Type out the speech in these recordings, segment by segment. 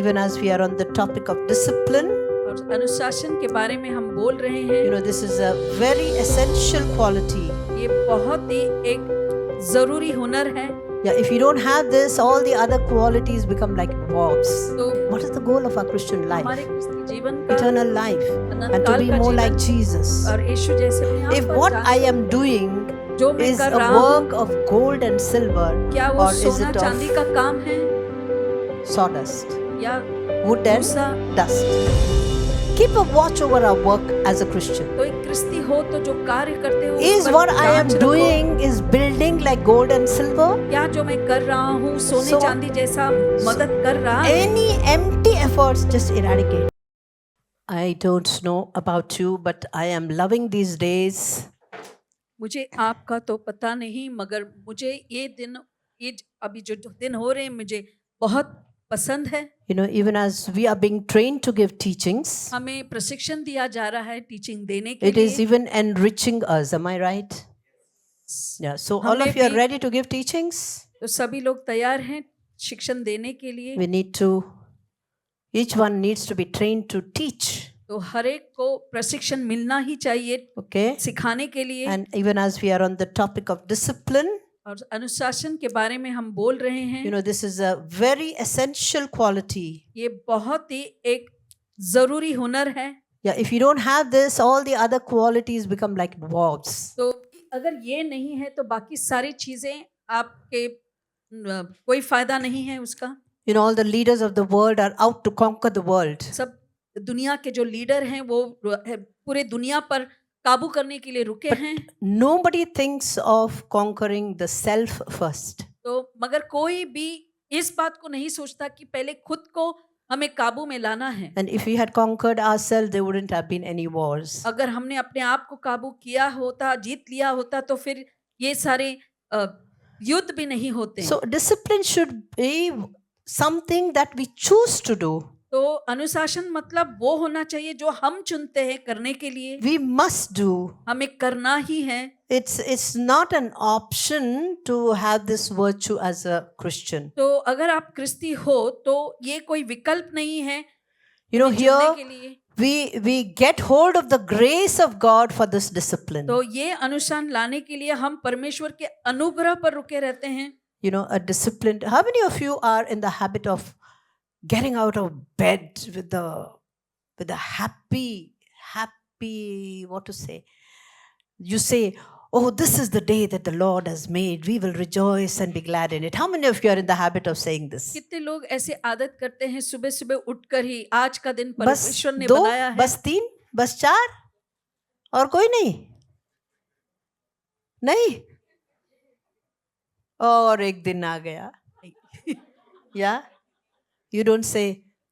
even as we are on the topic of discipline, और अनुशासन के बारे में हम बोल रहे हैं, this is a very essential quality. ये बहुत ही एक जरूरी हुनर है. If you don't have this, all the other qualities become like dwarfs. तो What is the goal of our Christian life? हमारे क्रिस्ती जीवन का Eternal life, and to अनंतकाल be का more like जीवन Jesus. और यीशु जैसे अपने आप If पर what जाने I am doing जो मैं is कर a रहा हूँ, work of gold and silver, क्या वो or is सोना it चांदी of का काम है sawdust, या wood and भूसा? dust? Keep a watch over our work as a Christian. तो एक क्रिस्ती हो तो जो कार्य करते हो Is उस पर what I am जांच रखो. doing is building like gold and silver? क्या जो मैं कर रहा हूँ सोने So- चांदी जैसा मदद कर रहा है? Any empty efforts, just eradicate. I don't know about you, but I am loving these days. मुझे आपका तो पता नहीं, मगर मुझे अभी जो दिन हो रहे हैं मुझे बहुत पसंद है. Even as we are being trained to give teachings, हमें प्रशिक्षण दिया जा रहा है टीचिंग देने के it is लिए. even enriching us. Am I right? Yeah. So all हमें of you are भी- ready to give teachings? तो सभी लोग तैयार हैं शिक्षण देने के लिए. We need to, each one needs to be trained to teach. तो हर एक को प्रशिक्षण मिलना ही चाहिए Okay? सिखाने के लिए. And even as we are on the topic of discipline, और अनुशासन के बारे में हम बोल रहे हैं, this is a very essential quality. ये बहुत ही एक जरूरी हुनर है. If you don't have this, all the other qualities become like dwarfs. तो अगर ये नहीं है तो बाकी सारी चीजें आपके कोई फायदा नहीं है उसका. All the leaders of the world are out to conquer the world. सब दुनिया के जो लीडर हैं वो पूरे दुनिया पर काबू करने के लिए रुके हैं. Nobody thinks of conquering the self first. तो मगर कोई भी इस बात को नहीं सोचता कि पहले खुद को हमें काबू में लाना है. And if we had conquered ourselves, there wouldn't have been any wars. अगर हमने अपने आप को काबू किया होता, जीत लिया होता, तो फिर ये सारे युद्ध भी नहीं होते. So discipline should be something that we choose to do. तो अनुशासन मतलब वो होना चाहिए जो हम चुनते हैं करने के लिए. We must do. हमें करना ही है. It's not an option to have this virtue as a Christian. तो अगर आप क्रिस्ती हो तो ये कोई विकल्प नहीं है Here चुनने के लिए. we get hold of the grace of God for this discipline. तो ये अनुशासन लाने के लिए हम परमेश्वर के अनुग्रह पर रुके रहते हैं. A disciplined. How many of you are in the habit of getting out of bed with a happy, what to say? You say, "Oh, this is the day that the Lord has made. We will rejoice and be glad in it." How many of you are in the habit of saying this? कितने लोग ऐसे आदत करते हैं सुबह सुबह उठकर ही आज का दिन बस परमेश्वर ने 2, बनाया है. बस 3, बस 4 और कोई नहीं और एक दिन आ गया. Yeah, you don't say,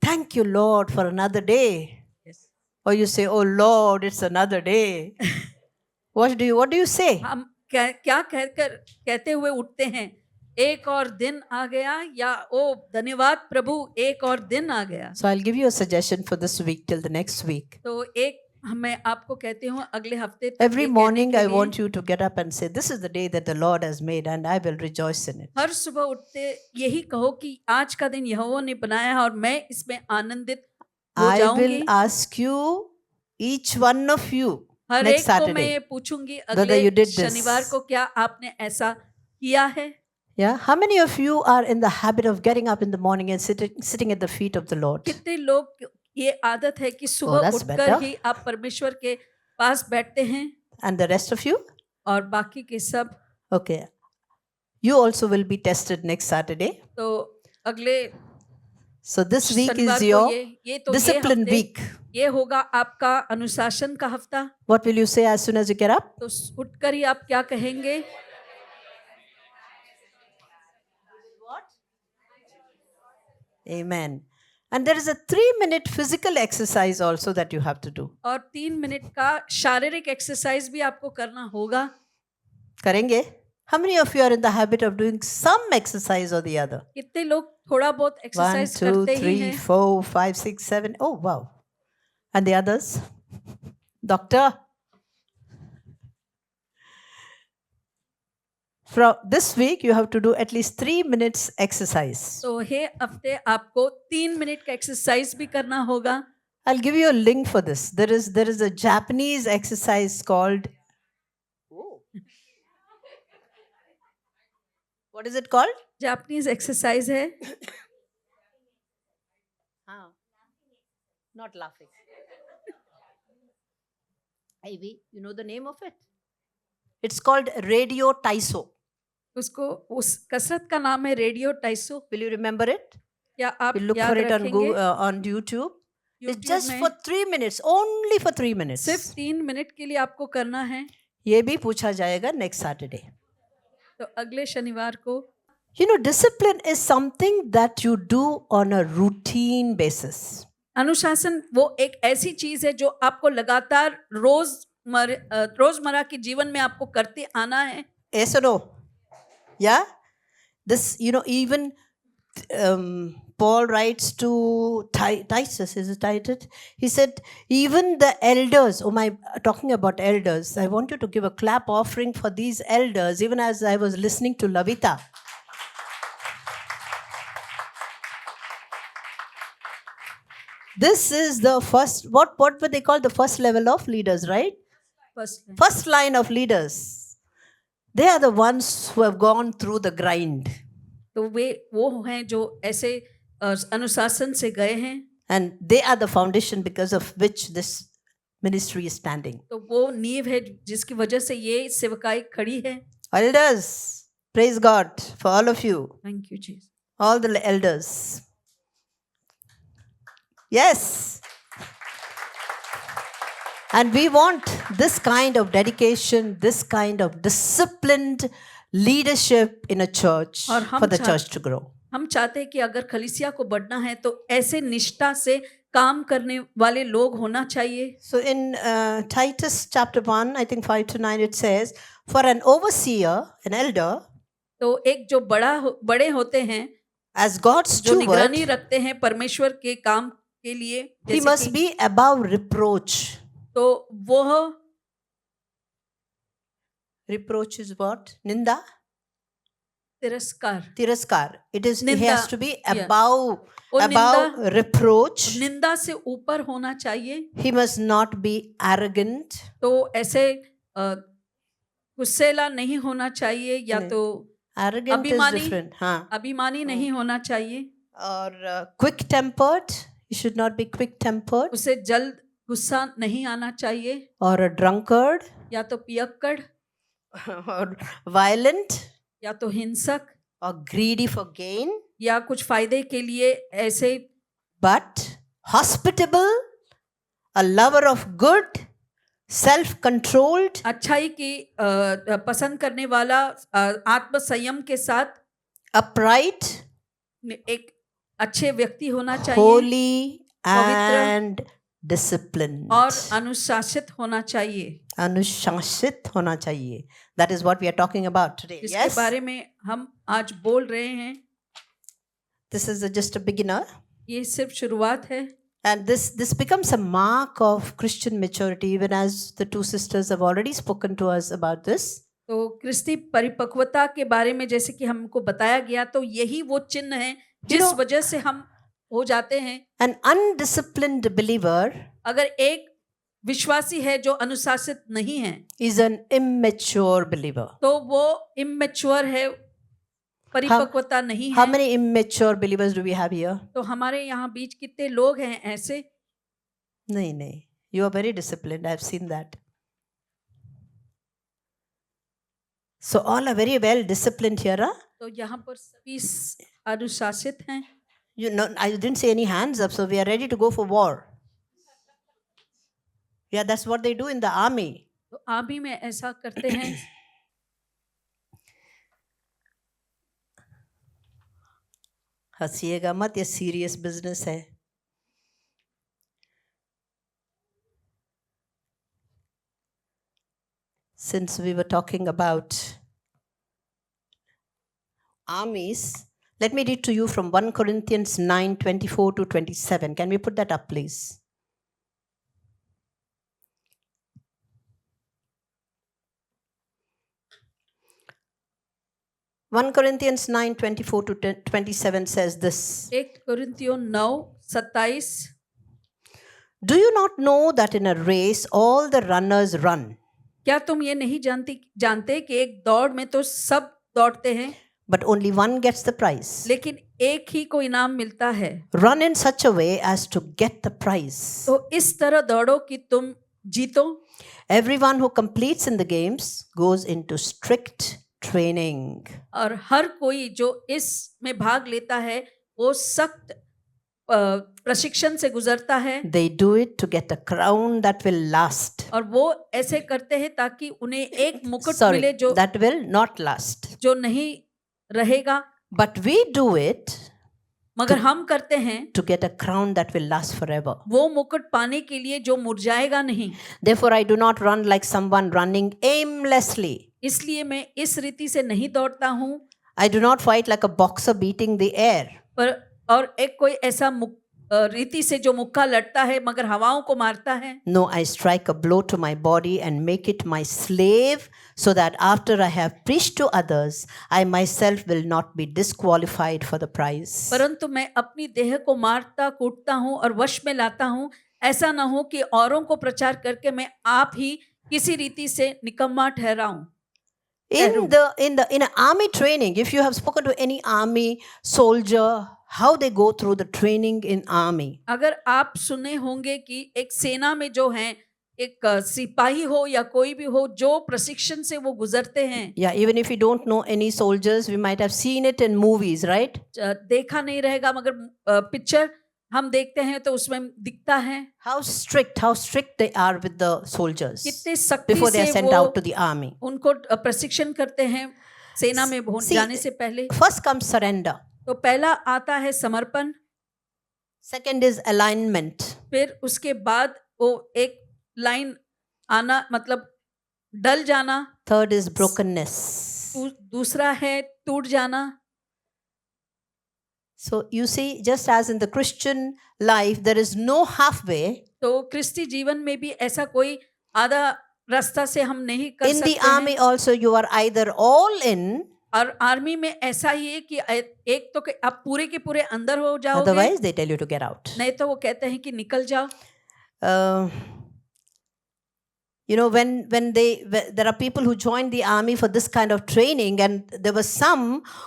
"Thank you Lord for another day." Yes. Or you say, "Oh Lord, it's another day." What do you say? हम क्या कहते हुए उठते हैं? एक और दिन आ गया, या ओ धन्यवाद प्रभु एक और दिन आ गया. So I'll give you a suggestion for this week till the next week. तो एक मैं आपको कहती हूँ अगले हफ्ते तक Every ये कहने morning के I लिए, want you to get up and say, "This is the day that the Lord has made and I will rejoice in it." हर सुबह उठते यही कहो कि आज का दिन यहोवा ने बनाया है और मैं इसमें आनंदित हो I जाऊंगी. will ask you, each one of you, her next एक को मैं Saturday. ये पूछूंगी Whether you अगले did this. शनिवार को क्या आपने ऐसा किया है. Yeah, how many of you are in the habit of getting up in the morning and sitting at the feet of the Lord? कितने लोग ये आदत है कि सुबह that's उठकर better. ही आप परमेश्वर के पास बैठते हैं. And the rest of you? और बाकी के सब. Okay. You also will be tested next Saturday. तो अगले So this week शनिवार is को your ये तो discipline ये हफ्ते week. ये होगा आपका अनुशासन का हफ्ता. What will you say as soon as you get up? तो उठकर ही आप क्या कहेंगे? Amen. And there is a 3-minute physical exercise also that you have to do. और 3 मिनट का शारीरिक एक्सरसाइज भी आपको करना होगा. करेंगे? How many of you are in the habit of doing some exercise or the other? कितने लोग थोड़ा बहुत 1, एक्सरसाइज 2, करते ही 3, हैं? 4, 5, 6, 7. Oh, wow. And the others? Doctor? from this week you have to do at least 3 minutes exercise. तो हे हफ्ते आपको 3 minute का एक्सरसाइज भी करना होगा. I'll give you a link for this. There is a Japanese exercise called what is it called? Japanese exercise है. Not laughing. Ivy, you know the name of it? It's called Radio Taiso. उसको उस कसरत का नाम है radio टाइसो. Will you remember it? क्या आप You look याद for it on रखेंगे? Google, on YouTube. It's YouTube just में for 3 minutes, only for 3 minutes. सिर्फ 3 मिनट के लिए आपको करना है. ये भी पूछा जाएगा next Saturday. तो अगले शनिवार को. You know, discipline is something that you do on a routine basis. अनुशासन वो एक ऐसी चीज है जो आपको लगातार रोजमर्रा के जीवन में आपको करते आना है. Yes or no? Yeah? This, you know, even Paul writes to Titus, is it Titus? He said, even the elders, talking about elders, I want you to give a clap offering for these elders, even as I was listening to Lavita. This is the first, what were they called? The first level of leaders, right? First line of leaders. They are the ones who have gone through the grind. तो वो हैं जो ऐसे अनुशासन से गए हैं. And they are the foundation because of which this ministry is standing. तो वो नींव है जिसकी वजह से ये सेवकाई खड़ी है. Elders, praise God for all of you. Thank you, Jesus. All the elders. Yes. And we want this kind of dedication, this kind of disciplined leadership in a church for the church to grow. हम चाहते हैं कि अगर कलीसिया को बढ़ना है तो ऐसे निष्ठा से काम करने वाले लोग होना चाहिए. So in Titus chapter 1, I think 5 to 9, it says, for an overseer, an elder, तो एक जो बड़े होते हैं, as God's जो steward, निगरानी रखते हैं परमेश्वर के काम के लिए, he must be above reproach. तो वो reproach is what? Ninda? Tiraskar. It is, he has to be above reproach. निंदा से ऊपर होना चाहिए. He must not be arrogant. तो ऐसे गुस्सेला नहीं होना चाहिए या तो arrogant is different. अभिमानी नहीं होना चाहिए. और quick tempered. You should not be quick tempered. उसे जल्द गुस्सा नहीं आना चाहिए. और a drunkard. या तो पियक्कड़. और violent. या तो हिंसक. or greedy for gain. या कुछ फायदे के लिए ऐसे. But hospitable, a lover of good, self-controlled. अच्छाई की पसंद करने वाला, आत्म संयम के साथ. upright. एक अच्छे व्यक्ति होना चाहिए. holy and disciplined. और अनुशासित होना चाहिए. अनुशासित होना चाहिए. That is what we are talking about today. इसके बारे में हम आज बोल रहे हैं. This is just a beginner. ये सिर्फ शुरुआत है. And this becomes a mark of Christian maturity, even as the two sisters have already spoken to us about this. तो क्रिस्ती परिपक्वता के बारे में जैसे कि हमको बताया गया, तो यही वो चिन्ह है जिस वजह से हम हो जाते हैं. An undisciplined believer, अगर एक विश्वासी है जो अनुशासित नहीं है, is an immature believer. तो वो immature है, परिपक्वता नहीं है. How many immature believers do we have here? तो हमारे यहाँ बीच कितने लोग हैं ऐसे? नहीं. You are very disciplined. I have seen that. So all are very well disciplined here, huh? तो यहाँ पर सभी अनुशासित हैं. You know, I didn't see any hands up, so we are ready to go for war. Yeah, that's what they do in the army. तो army में ऐसा करते हैं. हंसिएगा मत, ये सीरियस बिजनेस है. Since we were talking about armies, let me read to you from 1 Corinthians 9:24 to 27. Can we put that up, please? 1 Corinthians 9:24 to 27 says this. 1 कुरिन्थियों 9:27 Do you not know that in a race all the runners run, क्या तुम ये नहीं जानते कि एक दौड़ में तो सब दौड़ते हैं but only one gets the prize? लेकिन एक ही को इनाम मिलता है। Run in such a way as to get the prize. तो इस तरह दौड़ो कि तुम जीतो। Everyone who completes in the games goes into strict training. और हर कोई जो इसमें भाग लेता है वो सख्त प्रशिक्षण से गुजरता है। They do it to get a crown that will last. और वो ऐसे करते हैं ताकि उन्हें एक मुकुट Sorry, मिले जो that will not last. जो नहीं रहेगा, But we do it मगर हम करते हैं to get a crown that will last forever. वो मुकुट पाने के लिए जो मुरझाएगा नहीं। Therefore, I do not run like someone running aimlessly. इसलिए मैं इस रीति से नहीं दौड़ता हूँ I do not fight like a boxer beating the air. पर और एक कोई ऐसा रीति से जो मुक्का लड़ता है मगर हवाओं को मारता है। No, I strike a blow to my body and make it my slave, so that after I have preached to others, I myself will not be disqualified for the prize. परंतु मैं अपनी देह को मारता कूटता हूँ और वश में लाता हूँ, ऐसा न हो कि औरों को प्रचार करके मैं आप ही किसी रीति से निकम्मा ठहराऊं। In an army training, if you have spoken to any army soldier, how they go through the training in army, अगर आप सुने होंगे कि एक सेना में जो हैं एक सिपाही हो या कोई भी हो जो प्रशिक्षण से वो गुजरते हैं, yeah, even if you don't know any soldiers, we might have seen it in movies, right? देखा नहीं रहेगा मगर पिक्चर हम देखते हैं तो उसमें दिखता है How strict they are with the soldiers कितने सख्ती before they are से sent वो out to the army. उनको प्रशिक्षण करते हैं सेना में See, जाने से पहले। first comes surrender. तो पहला आता है समर्पण, Second is alignment. फिर उसके बाद वो एक लाइन आना मतलब डल जाना, Third is brokenness. दूसरा है टूट जाना। So you see, just as in the Christian life, there is no halfway. तो क्रिस्ती जीवन में भी ऐसा कोई आधा रास्ता से हम नहीं कर In सकते the army हैं। also, you are either all in, और आर्मी में ऐसा ही है कि एक तो कि आप पूरे के पूरे अंदर हो जाओगे, otherwise they tell you to get out. नहीं तो वो कहते हैं कि निकल जाओ। You know, when there are people who join the army for this kind of training, and there were some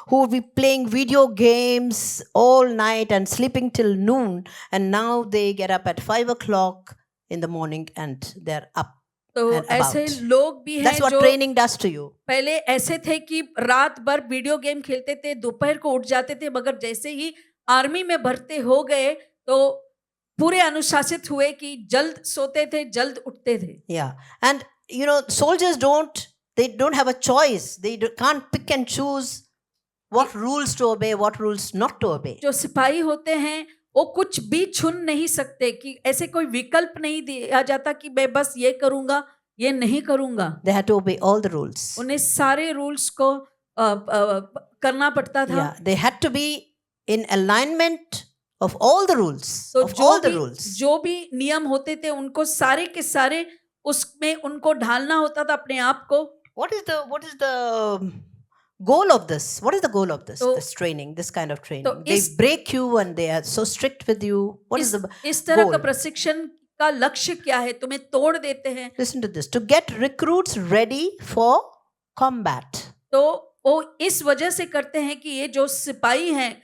who would be playing video games all night and sleeping till noon, and now they get up at 5 o'clock in the morning and they're up. तो and about. ऐसे लोग भी हैं That's what जो training does to you. पहले ऐसे थे कि रात भर वीडियो गेम खेलते थे, दोपहर को उठ जाते थे, मगर जैसे ही आर्मी में भर्ती हो गए तो पूरे अनुशासित हुए कि जल्द सोते थे, जल्द उठते थे। Yeah, and you know, soldiers don't have a choice. They can't pick and choose what rules to obey, what rules not to obey. जो सिपाही होते हैं वो कुछ भी चुन नहीं सकते कि ऐसे कोई विकल्प नहीं दिया जाता कि मैं बस ये करूंगा, ये नहीं करूंगा। They had to obey all the rules. उन्हें सारे रूल्स को करना पड़ता था। Yeah, they had to be in alignment of all the rules. तो Of all the rules. जो भी नियम होते थे उनको सारे के सारे उसमें उनको ढालना होता था अपने आप को। What is the goal of this? What is the goal of this? तो- This training, this kind of training. तो They इस- break you and they are so strict with you. What is the इस तरह का goal? प्रशिक्षण का लक्ष्य क्या है? तुम्हें तोड़ देते हैं। Listen to this. To get recruits ready for combat. तो वो इस वजह से करते हैं कि ये जो सिपाही हैं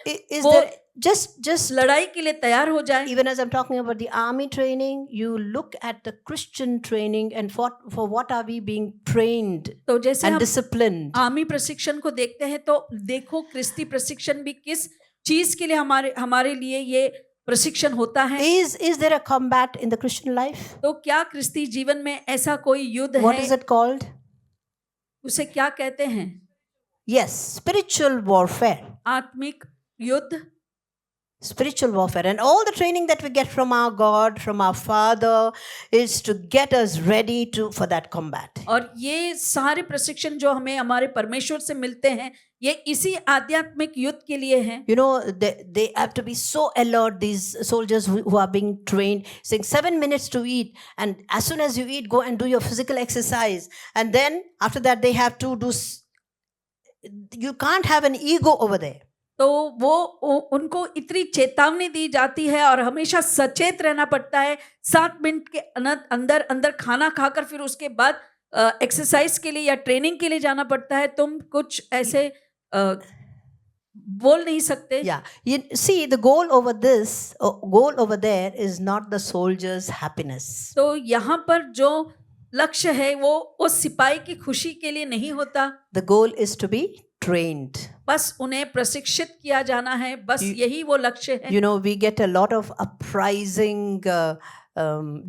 Is वो there just लड़ाई के लिए तैयार हो जाए। even as I'm talking about the army training, you look at the Christian training and for what are we being trained तो जैसे and हम disciplined. आर्मी प्रशिक्षण को देखते हैं तो देखो क्रिस्ती प्रशिक्षण भी किस चीज के लिए हमारे लिए ये प्रशिक्षण होता है। Is there a combat in the Christian life? तो क्या क्रिस्ती जीवन में ऐसा कोई युद्ध What है? is it called? उसे क्या कहते हैं? Yes, spiritual warfare. आत्मिक युद्ध। Spiritual warfare, and all the training that we get from our God, from our Father, is to get us ready for that combat. और ये सारे प्रशिक्षण जो हमें हमारे परमेश्वर से मिलते हैं ये इसी आध्यात्मिक युद्ध के लिए हैं। You know, they have to be so alert, these soldiers who are being trained, saying 7 minutes to eat, and as soon as you eat, go and do your physical exercise, and then after that they have to do you can't have an ego over there. तो उनको इतनी चेतावनी दी जाती है और हमेशा सचेत रहना पड़ता है। 7 मिनट के अंदर अंदर खाना खाकर फिर उसके बाद एक्सरसाइज के लिए या ट्रेनिंग के लिए जाना पड़ता है। तुम कुछ ऐसे बोल नहीं सकते। Yeah, you see, the goal over there is not the soldier's happiness. तो यहाँ पर जो लक्ष्य है वो उस सिपाही की खुशी के लिए नहीं होता। The goal is to be trained. बस उन्हें प्रशिक्षित किया जाना है, बस यही वो लक्ष्य है। You know, we get a lot of uprising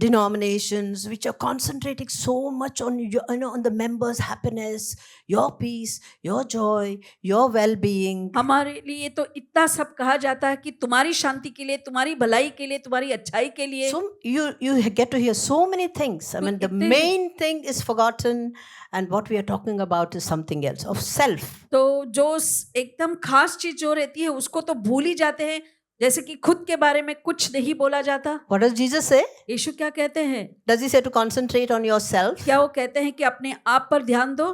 denominations which are concentrating so much on on the members' happiness, your peace, your joy, your well-being. हमारे लिए तो इतना सब कहा जाता है कि तुम्हारी शांति के लिए, तुम्हारी भलाई के लिए, तुम्हारी अच्छाई के लिए। So you get to hear so many things. I mean, the main thing is forgotten, and what we are talking about is something else, of self. तो जो एकदम खास चीज जो रहती है उसको तो भूल ही जाते हैं, जैसे कि खुद के बारे में कुछ नहीं बोला जाता। What does Jesus say? यीशु क्या कहते हैं? Does he say to concentrate on yourself? क्या वो कहते हैं कि अपने आप पर ध्यान दो?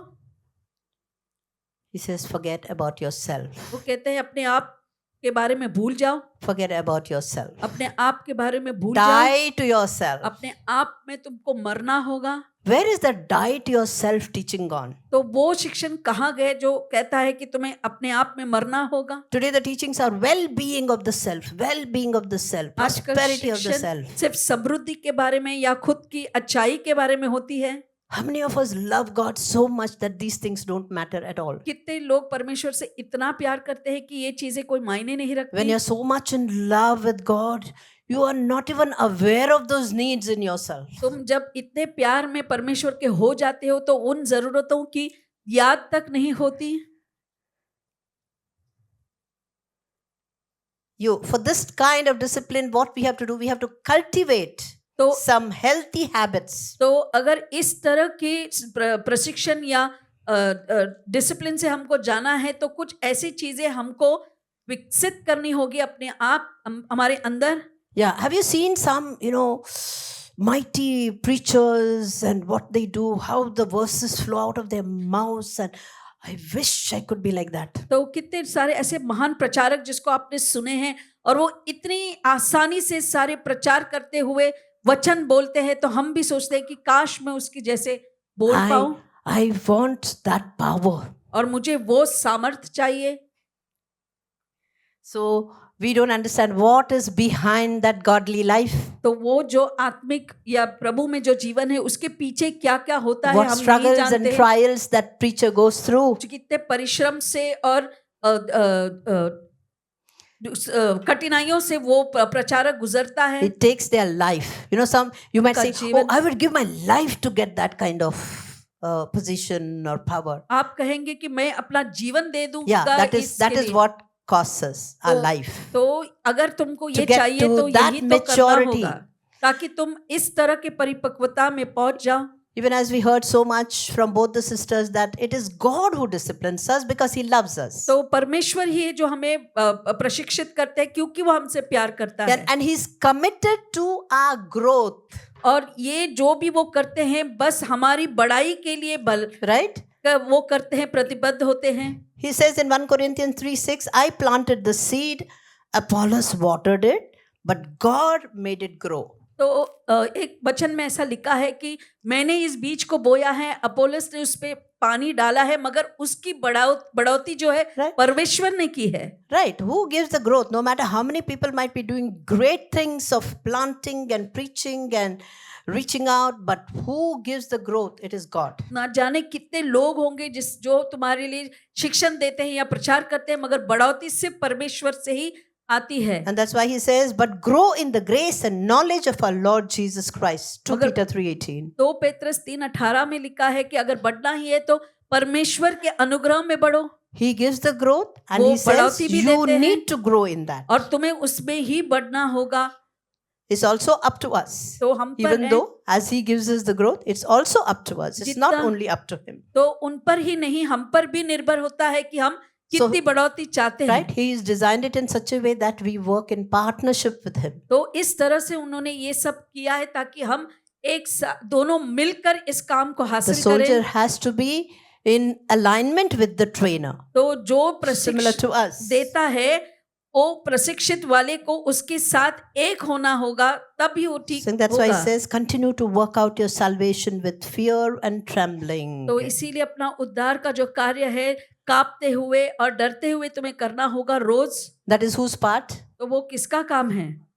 He says, forget about yourself. वो कहते हैं अपने आप के बारे में भूल जाओ। Forget about yourself. अपने आप के बारे में भूल जाओ। Die to yourself. अपने आप में तुमको मरना होगा। Where is the die to yourself teaching gone? तो वो शिक्षण कहाँ गए जो कहता है कि तुम्हें अपने आप में मरना होगा? Today the teachings are well-being of the self, well-being of the self, आजकल prosperity of the शिक्षण self. सिर्फ समृद्धि के बारे में या खुद की अच्छाई के बारे में होती है। How many of us love God so much that these things don't matter at all? कितने लोग परमेश्वर से इतना प्यार करते हैं कि ये चीजें कोई मायने नहीं When रखती। you're so much in love with God, you are not even aware of those needs in yourself. तुम जब इतने प्यार में परमेश्वर के हो जाते हो तो उन जरूरतों की याद तक नहीं होती। For this kind of discipline, what we have to do, we have to cultivate तो some healthy habits. तो अगर इस तरह की प्रशिक्षण या डिसिप्लिन से हमको जाना है तो कुछ ऐसी चीजें हमको विकसित करनी होगी अपने आप हमारे अंदर। Yeah, have you seen some, mighty preachers and what they do, how the verses flow out of their mouths, and I wish I could be like that. तो कितने सारे ऐसे महान प्रचारक जिसको आपने सुने हैं और वो इतनी आसानी से सारे प्रचार करते हुए वचन बोलते हैं, तो हम भी सोचते हैं कि काश मैं उसकी जैसे बोल पाऊं। I want that power. और मुझे वो सामर्थ चाहिए। So we don't understand what is behind that godly life. तो वो जो आत्मिक या प्रभु में जो जीवन है उसके पीछे क्या क्या होता है What हम नहीं struggles and जानते। trials that preacher goes through. कितने परिश्रम से और कठिनाइयों से वो प्रचारक गुजरता है। It takes their life. You might say, जीवन। oh, I would give my life to get that kind of position or power. आप कहेंगे कि मैं अपना जीवन दे दूंगा। Yeah, that is what costs us, our life. तो अगर तुमको ये get चाहिए to तो that यही तो करना maturity. होगा ताकि तुम इस तरह के परिपक्वता में पहुंच जाओ। Even as we heard so much from both the sisters that it is God who disciplines us because He loves us. तो परमेश्वर ही है जो हमें प्रशिक्षित करते हैं क्योंकि वो हमसे प्यार करता है। And He's committed to our growth. और ये जो भी वो करते हैं बस हमारी बढ़ाई के लिए Right? वो करते हैं, प्रतिबद्ध होते हैं। He says in 1 Corinthians 3:6, I planted the seed, Apollos watered it, but God made it grow. तो एक वचन में ऐसा लिखा है कि मैंने इस बीज को बोया है, अपोलोस ने उस पे पानी डाला है, मगर उसकी बढ़ोतरी जो है Right. परमेश्वर ने की है। Right? Who gives the growth? No matter how many people might be doing great things of planting and preaching and reaching out, but who gives the growth? It is God. ना जाने कितने लोग होंगे जो तुम्हारे लिए शिक्षण देते हैं या प्रचार करते हैं, मगर बढ़ोतरी सिर्फ परमेश्वर से ही आती है। And that's why he says, but grow in the grace and knowledge of our Lord Jesus Christ. 2 Peter 3:18. 2 Petrus 3:18 में लिखा है कि अगर बढ़ना ही है तो परमेश्वर के अनुग्रह में बढ़ो। He gives the growth and वो he says बढ़ोतरी भी you देते हैं need to grow in that. और तुम्हें उसमें ही बढ़ना होगा। It's also up to us. तो हम पर Even है, though as he gives us the growth, it's also up to us. It's not जितना- only up to him. तो उन पर ही नहीं हम पर भी निर्भर होता है कि हम कितनी बढ़ोतरी चाहते हैं। Right? He has designed it in such a way that we work in partnership with him. तो इस तरह से उन्होंने ये सब किया है ताकि हम दोनों मिलकर इस काम को The हासिल soldier करें। has to be in alignment with the trainer, तो जो similar प्रशिक्षण to us. देता है वो प्रशिक्षित वाले को उसके साथ एक होना होगा, तभी वो ठीक So that's why he होगा। says, continue to work out your salvation with fear and trembling. तो इसीलिए अपना उद्धार का जो कार्य है कांपते हुए और डरते हुए तुम्हें करना होगा रोज। That is whose part? तो वो किसका काम है?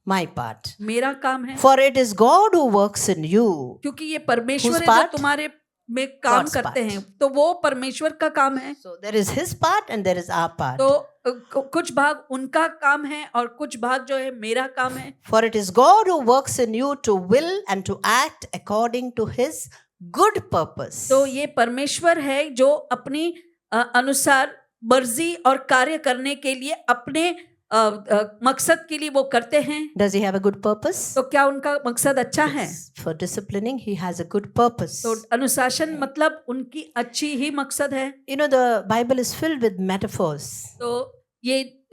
My part. मेरा काम है, For it is God who works in you. क्योंकि ये परमेश्वर Whose है जो part? तुम्हारे में काम God's करते part. हैं, तो वो परमेश्वर का काम है। So there is his part and there is our part. तो कुछ भाग उनका काम है और कुछ भाग जो है मेरा काम है। For it is God who works in you to will and to act according to his good purpose. तो ये परमेश्वर है जो अपनी अनुसार मर्जी और कार्य करने के लिए अपने मकसद के लिए वो करते हैं। Does he have a good purpose? तो क्या उनका मकसद अच्छा है? Yes. For disciplining, he has a good purpose. तो अनुशासन मतलब उनकी अच्छी ही मकसद है। You know, the Bible is filled with metaphors. तो ये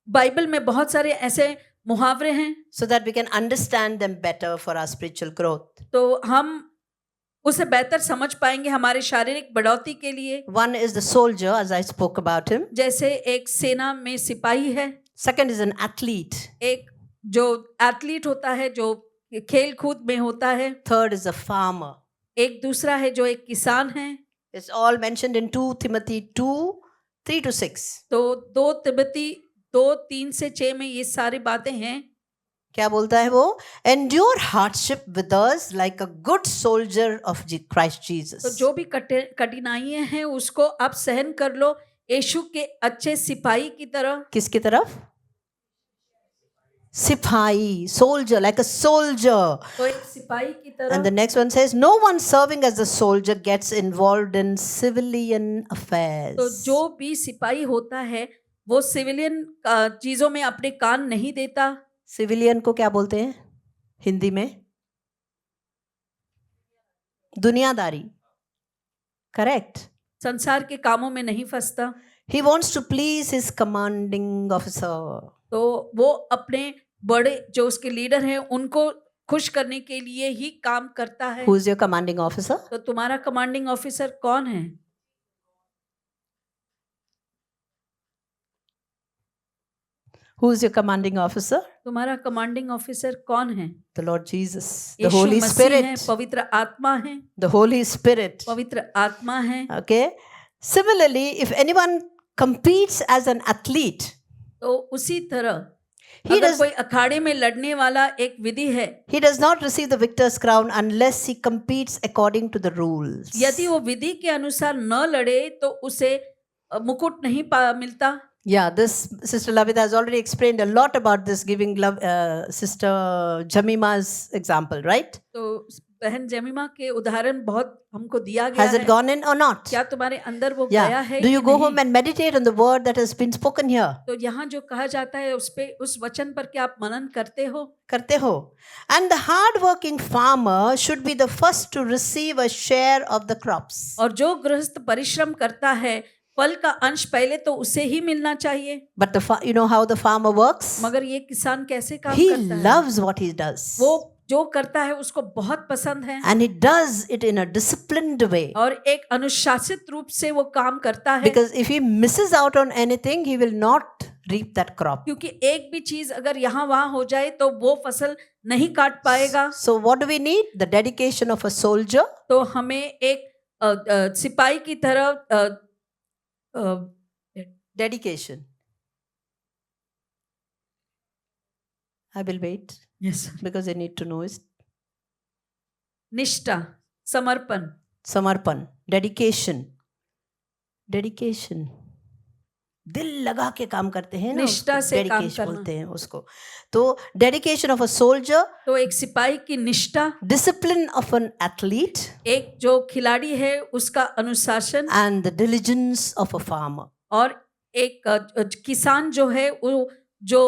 बाइबल में बहुत सारे ऐसे मुहावरे हैं, So that we can understand them better for our spiritual growth. तो हम उसे बेहतर समझ पाएंगे हमारे शारीरिक बढ़ोतरी के लिए। One is the soldier, as I spoke about him. जैसे एक सेना में सिपाही है, Second is an athlete. एक जो एथलीट होता है जो खेल कूद में होता है, Third is a farmer. एक दूसरा है जो एक किसान है। It's all mentioned in 2 Timothy 2, 3 to 6. तो 2 तिब्बती 2:3-6 में ये सारी बातें हैं। क्या बोलता है वो? Endure hardship with us like a good soldier of Christ Jesus. तो जो भी कठिनाइयां हैं उसको आप सहन कर लो यीशु के अच्छे सिपाही की तरह। किसकी तरफ? सिपाही, soldier, like a soldier. तो एक सिपाही की तरह। And the next one says, no one serving as a soldier gets involved in civilian affairs. तो जो भी सिपाही होता है वो सिविलियन चीजों में अपने कान नहीं देता। सिविलियन को क्या बोलते हैं हिंदी में? दुनियादारी। करेक्ट। संसार के कामों में नहीं फंसता। He wants to please his commanding officer. तो वो अपने बड़े जो उसके लीडर हैं उनको खुश करने के लिए ही काम करता है। Who is your commanding officer? तो तुम्हारा कमांडिंग ऑफिसर कौन है? Who is your commanding officer? तुम्हारा कमांडिंग ऑफिसर कौन है? The Lord Jesus, the Yeshu Holy मसीह है, Spirit, पवित्र आत्मा है, the Holy Spirit. पवित्र आत्मा है। Okay. Similarly, if anyone competes as an athlete, तो उसी तरह He अगर does- कोई अखाड़े में लड़ने वाला एक विधि है, he does not receive the victor's crown unless he competes according to the rules. यदि वो विधि के अनुसार न लड़े तो उसे मुकुट नहीं मिलता। Yeah, this Sister Lavita has already explained a lot about this, giving love, Sister Jamima's example, right? तो बहन जमीमा के उदाहरण बहुत हमको दिया गया Has it है। gone in or not? क्या तुम्हारे अंदर वो गया Yeah. है Do you कि go नहीं? home and meditate on the word that has been spoken here? तो यहाँ जो कहा जाता है उस पे उस वचन पर क्या आप मनन करते हो? करते हो? And the hard-working farmer should be the first to receive a share of the crops. और जो गृहस्थ परिश्रम करता है फल का अंश पहले तो उसे ही मिलना चाहिए। But you know how the farmer works? मगर ये किसान कैसे काम He करता है? loves what he does. वो जो करता है उसको बहुत पसंद है And he does it in a disciplined way. और एक अनुशासित रूप से वो काम करता है। Because if he misses out on anything, he will not reap that crop. क्योंकि एक भी चीज अगर यहाँ वहां हो जाए तो वो फसल नहीं काट पाएगा। So what do we need? The dedication of a soldier. तो हमें एक सिपाही की तरह Dedication. I will wait because I need to know it. निष्ठा, समर्पण, समर्पण, dedication. Dedication. दिल लगा के काम करते हैं ना, निष्ठा उसको से काम dedication करना। बोलते हैं उसको। तो dedication of a soldier, तो एक सिपाही की निष्ठा, discipline of an athlete, एक जो खिलाड़ी है उसका अनुशासन and the diligence of a farmer. और एक किसान जो है वो जो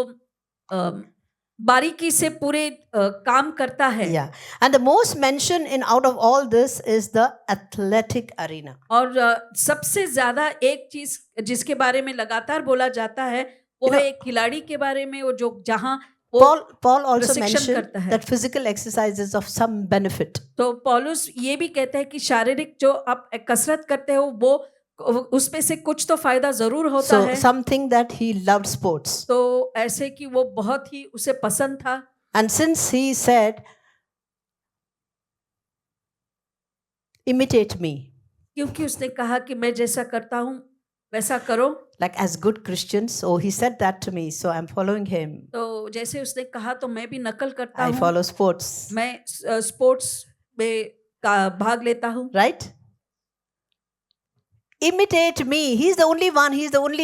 बारीकी से पूरे काम करता है। Yeah. And the most mentioned in out of all this is the athletic arena. और सबसे ज्यादा एक चीज जिसके बारे में लगातार बोला जाता है वो You know- है एक खिलाड़ी के बारे में, वो जो जहाँ वो Paul also प्रशिक्षण mentioned करता है। that physical exercise is of some benefit. तो पौलुस ये भी कहते हैं कि शारीरिक जो आप कसरत करते हो वो उसमें से कुछ तो फायदा जरूर होता So है। something that he loved sports. तो ऐसे कि वो बहुत ही उसे पसंद था। And since he said, imitate me, क्योंकि उसने कहा कि मैं जैसा करता हूँ वैसा करो। like as good Christians, oh, he said that to me, so I'm following him. तो जैसे उसने कहा तो मैं भी नकल करता I हूँ। follow sports, मैं स्पोर्ट्स में का भाग लेता हूँ। right? Imitate me. He's the only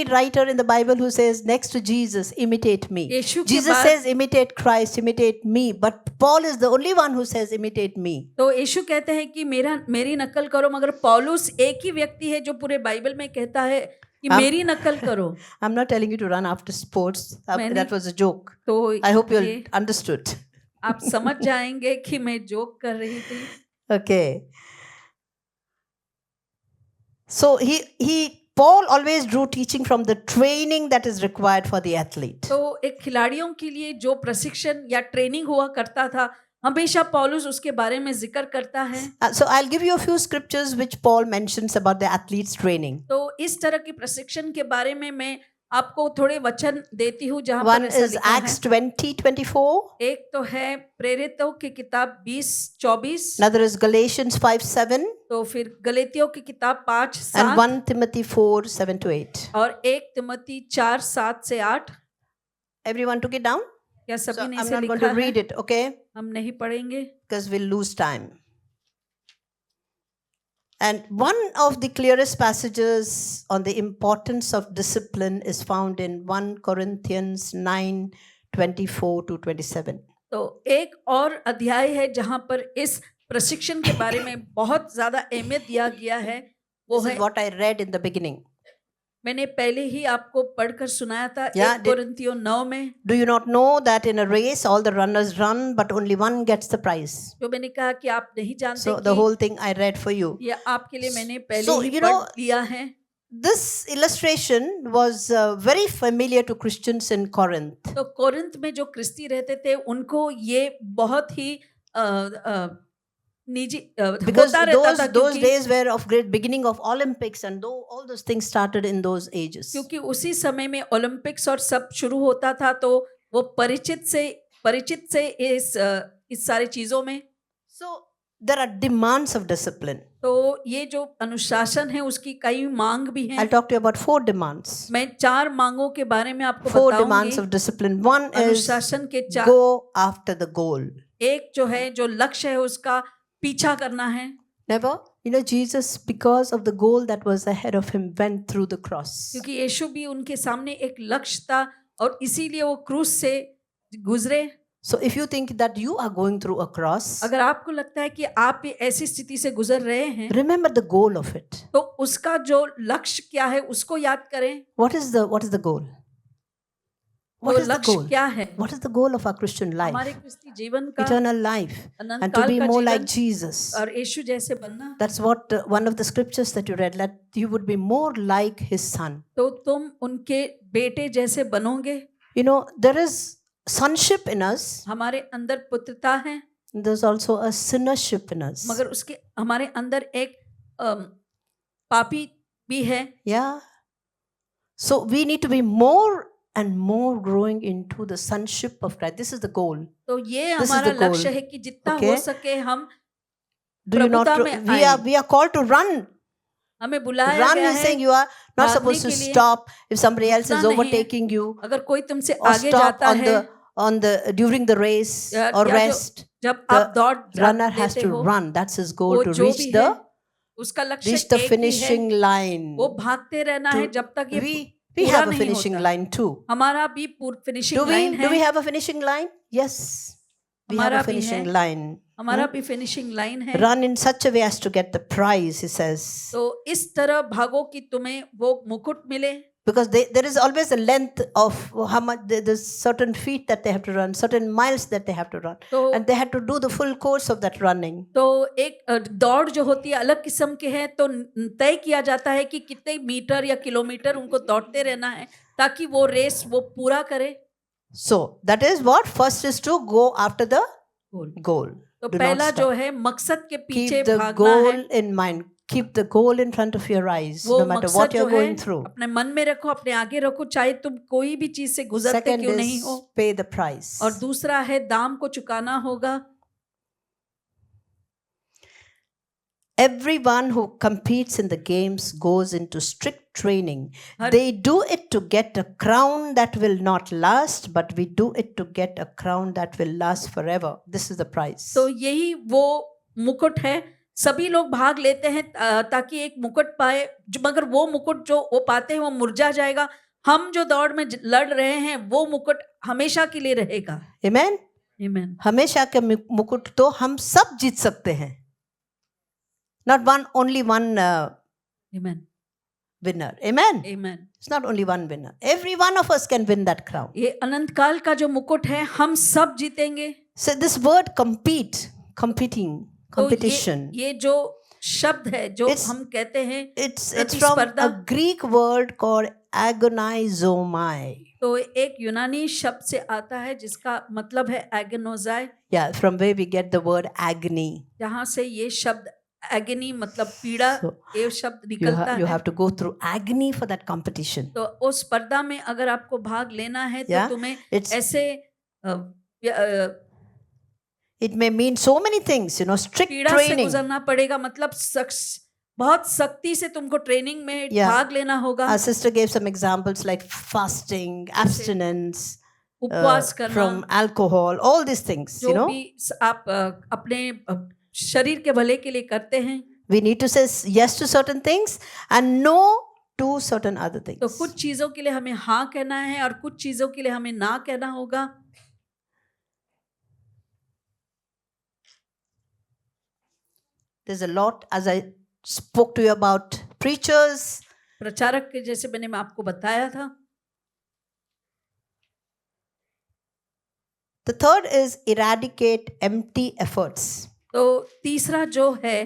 writer in the Bible who says next to Jesus, imitate me. यीशु के Jesus बाद says, imitate Christ, imitate me. But Paul is the only one who says, imitate me. तो यीशु कहते हैं कि मेरी नकल करो, मगर पौलुस एक ही व्यक्ति है जो पूरे बाइबल में कहता है कि मेरी नकल करो। I'm not telling you to run after sports. That was a joke. तो I hope you ये understood. आप समझ जाएंगे कि मैं जोक कर रही थी। Okay. So Paul always drew teaching from the training that is required for the athlete. तो एक खिलाड़ियों के लिए जो प्रशिक्षण या ट्रेनिंग हुआ करता था, हमेशा पौलुस उसके बारे में जिक्र करता है। So I'll give you a few scriptures which Paul mentions about the athlete's training. तो इस तरह की प्रशिक्षण के बारे में मैं आपको थोड़े वचन देती हूँ जहाँ One पर ऐसा is लिखा है। Acts 20:24. एक तो है प्रेरितों की किताब 20:24, Another is Galatians 5:7 तो फिर गलातियों की किताब 5:7 and 1 Timothy 4:7-8. और 1 तिमोथी 4:7 से 8। Everyone took it down? क्या So सभी ने I'm इसे not going लिखा to read है? it, okay? हम नहीं पढ़ेंगे Because we'll lose time. And one of the clearest passages on the importance of discipline is found in 1 Corinthians 9:24-27. तो एक और अध्याय है जहाँ पर इस प्रशिक्षण के बारे में बहुत ज्यादा अहमियत दिया गया है। वो This है, is what I read in the beginning. मैंने पहले ही आपको पढ़कर सुनाया था। Yeah, 1 कोरिन्थियों 9 में, Do you not know that in a race all the runners run, but only one gets the prize? जो मैंने कहा कि आप नहीं जानते So the कि whole thing I read for you. ये आपके लिए मैंने पहले So, ही you पढ़ know, लिया है। This illustration was very familiar to Christians in Corinth. तो कोरिन्थ में जो क्रिस्ती रहते थे उनको ये बहुत ही निजी Because होता रहता था, those क्योंकि days were of great beginning of Olympics and all those things started in those ages. क्योंकि उसी समय में ओलंपिक्स और सब शुरू होता था, तो वो परिचित से इस सारी चीजों में। So there are demands of discipline. तो ये जो अनुशासन है उसकी कई मांग भी हैं। I'll talk to you about 4 demands. मैं 4 मांगों के बारे में आपको 4 demands बताऊंगी। of discipline. One is अनुशासन के 4, go after the goal. एक जो है जो लक्ष्य है उसका पीछा करना है। Never, Jesus, because of the goal that was ahead of him, went through the cross. क्योंकि यीशु भी उनके सामने एक लक्ष्य था और इसीलिए वो क्रूस से गुजरे। So if you think that you are going through a cross, अगर आपको लगता है कि आप ये ऐसी स्थिति से गुजर रहे हैं, remember the goal of it. तो उसका जो लक्ष्य क्या है उसको याद करें। What is the goal? What वो is the लक्ष्य goal? क्या है? What is the goal of our Christian हमारे life? क्रिस्ती जीवन का Eternal life. Anant And to काल be का more like जीवन Jesus. और यीशु जैसे बनना। That's what one of the scriptures that you read, that you would be more like his son. तो तुम उनके बेटे जैसे बनोगे। There is sonship in us. हमारे अंदर पुत्रता है, There's also a sinnership in us. मगर उसके हमारे अंदर एक पापी भी है। Yeah. So we need to be more and more growing into the sonship of Christ. This is the goal. तो ये This is हमारा the goal. लक्ष्य है कि जितना Okay. हो सके हम Do you not? प्रभुता में We are called to run. हमें बुलाया Run गया is है। saying you are not भागने supposed to के लिए stop if somebody else is रुकना नहीं है। overtaking you, अगर कोई तुमसे or आगे stop जाता है, during the race या or जो- rest. जब The आप दौड़ Runner has देते to हो, run. That's his goal, वो to जो reach भी the है उसका लक्ष्य reach the एक ही है। finishing line. वो भागते रहना है To- जब तक ये We पूरा have a नहीं finishing होता। line too. हमारा भी फिनिशिंग Do लाइन we है। have a finishing line? Yes. We have हमारा a भी finishing है। line. हमारा भी फिनिशिंग लाइन है। Run in such a way as to get the prize, he says. तो इस तरह भागो कि तुम्हें वो मुकुट मिले। Because there is always a length of how much, there's certain feet that they have to run, certain miles that they have to run. तो And they had to do the full course of that running. तो एक दौड़ जो होती है अलग किस्म के है, तो तय किया जाता है कि कितने मीटर या किलोमीटर उनको दौड़ते रहना है ताकि वो रेस वो पूरा करे। So that is what? First is to go after the goal goal. तो Do not पहला stop. जो है मकसद के पीछे Keep the भागना goal है in mind. Keep the goal in front of your eyes, वो no matter मकसद what जो you're है going through. अपने मन में रखो अपने आगे रखो चाहे तुम कोई भी चीज से गुजरते Second क्यों नहीं is हो pay the price. और दूसरा है दाम को चुकाना होगा Everyone who competes in the games goes into strict training. Her- They do it to get a crown that will not last, but we do it to get a crown that will last forever. This is the price. तो यही वो मुकुट है सभी लोग भाग लेते हैं ताकि एक मुकुट पाए मगर वो मुकुट जो वो पाते हैं वो मुरझा जाएगा हम जो दौड़ में लड़ रहे हैं वो मुकुट हमेशा के लिए रहेगा Amen? आमीन हमेशा के मुकुट तो हम सब जीत सकते हैं. Not only one आमीन winner. Amen? आमीन It's not only one winner. Every one of us can win that crown. ये अनंत काल का जो मुकुट है हम सब जीतेंगे So this word competing, तो competition. ये जो शब्द है जो It's- हम कहते हैं It's from प्रतिस्पर्धा। a Greek word called agonizomai. तो एक यूनानी शब्द से आता है जिसका मतलब है एगोनोजाई Yeah, from where we get the word agony. जहाँ से ये शब्द एगनी मतलब पीड़ा So ये शब्द you, निकलता you है have to go through agony for that competition. तो उस स्पर्धा में अगर आपको भाग लेना है तो Yeah, तुम्हें It's ऐसे it may mean so many things, strict पीड़ा से training. गुजरना पड़ेगा मतलब बहुत सख्ती से तुमको ट्रेनिंग में Yeah. भाग लेना होगा Our sister gave some examples like fasting, abstinence उपवास करना from alcohol, all these things, जो भी आप अपने शरीर के भले के लिए करते हैं We need to say yes to certain things and no to certain other things. तो कुछ चीजों के लिए हमें हाँ कहना है और कुछ चीजों के लिए हमें ना कहना होगा There's a lot, as I spoke to you about preachers. प्रचारक के जैसे मैंने आपको बताया था The third is eradicate empty efforts. तो तीसरा जो है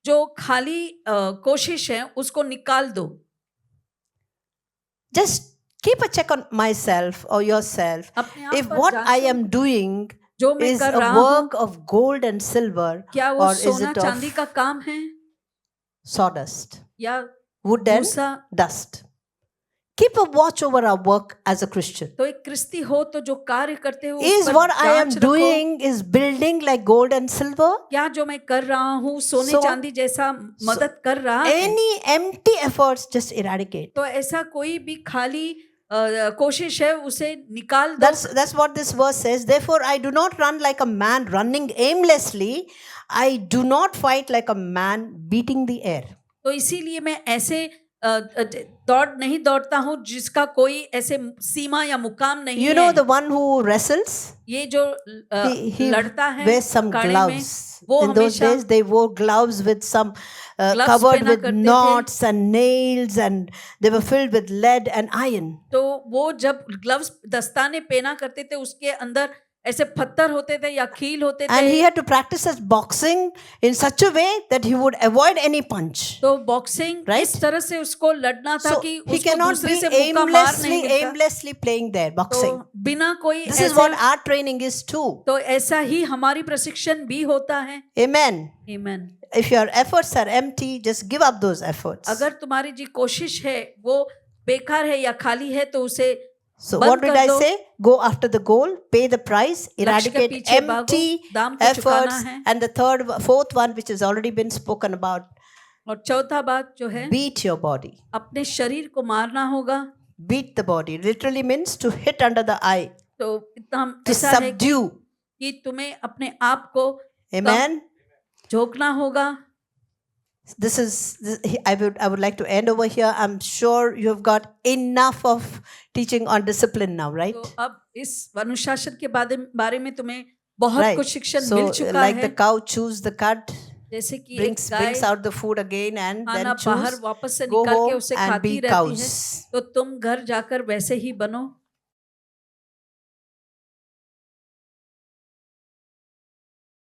जो खाली कोशिश है उसको निकाल दो Just keep a check on myself or yourself. अपने आप If पर what I जांचो, am doing जो मैं is कर a रहा हूँ work of gold and silver, क्या वो or is सोना it चांदी of का काम है sawdust, या wood and भूसा dust. Keep a watch over our work as a Christian. तो एक क्रिस्ती हो तो जो कार्य करते हो उस Is पर what I am जांच रखो। doing is building like gold and silver? क्या जो मैं कर रहा हूँ सोने So- चांदी जैसा मदद कर रहा है Any empty efforts, just eradicate. तो ऐसा कोई भी खाली कोशिश है उसे निकाल दो That's what this verse says. Therefore, I do not run like a man running aimlessly. I do not fight like a man beating the air. तो इसीलिए मैं ऐसे नहीं दौड़ता हूँ जिसका कोई ऐसे सीमा या मुकाम नहीं You know है the one who wrestles? ये जो He लड़ता है wears some अखाड़े में, gloves. वो In those हमेशा days, they wore gloves with some gloves covered पहना with करते थे। knots and nails, and they were filled with lead and iron. तो वो जब ग्लव्स दस्ताने पहना करते थे उसके अंदर ऐसे पत्थर होते थे या कील होते And he थे had to practice his boxing in such a way that he would avoid any punch. तो बॉक्सिंग Right? इस तरह से उसको लड़ना था So कि he उसको cannot दूसरे be से मुक्का मार नहीं मिलता aimlessly playing there, तो boxing. बिना कोई This is ऐसे what our training is too. तो ऐसा ही हमारी प्रशिक्षण भी होता है Amen. आमीन If your efforts are empty, just give up those efforts. अगर तुम्हारी जी कोशिश है वो बेकार है या खाली है तो उसे So बंद what did कर I दो। say? Go after the goal, pay the price, लक्ष्य के eradicate पीछे भागो, empty दाम को चुकाना efforts, है and the fourth one, which has already been spoken about, और चौथा बात जो है beat your body. अपने शरीर को मारना होगा Beat the body literally means to hit under the eye, तो इतना हम to ऐसा है subdue. कि तुम्हें अपने आप को Amen. झोंकना होगा I would like to end over here. I'm sure you have got enough of teaching on discipline now, right? तो अब इस अनुशासन के बारे में तुम्हें बहुत Right. कुछ शिक्षण So मिल चुका like the है cow chews the cud, जैसे कि एक brings guy out the food again and खाना then बाहर chews, वापस से go निकाल के home उसे and खाती be रहती है cows. तो तुम घर जाकर वैसे ही बनो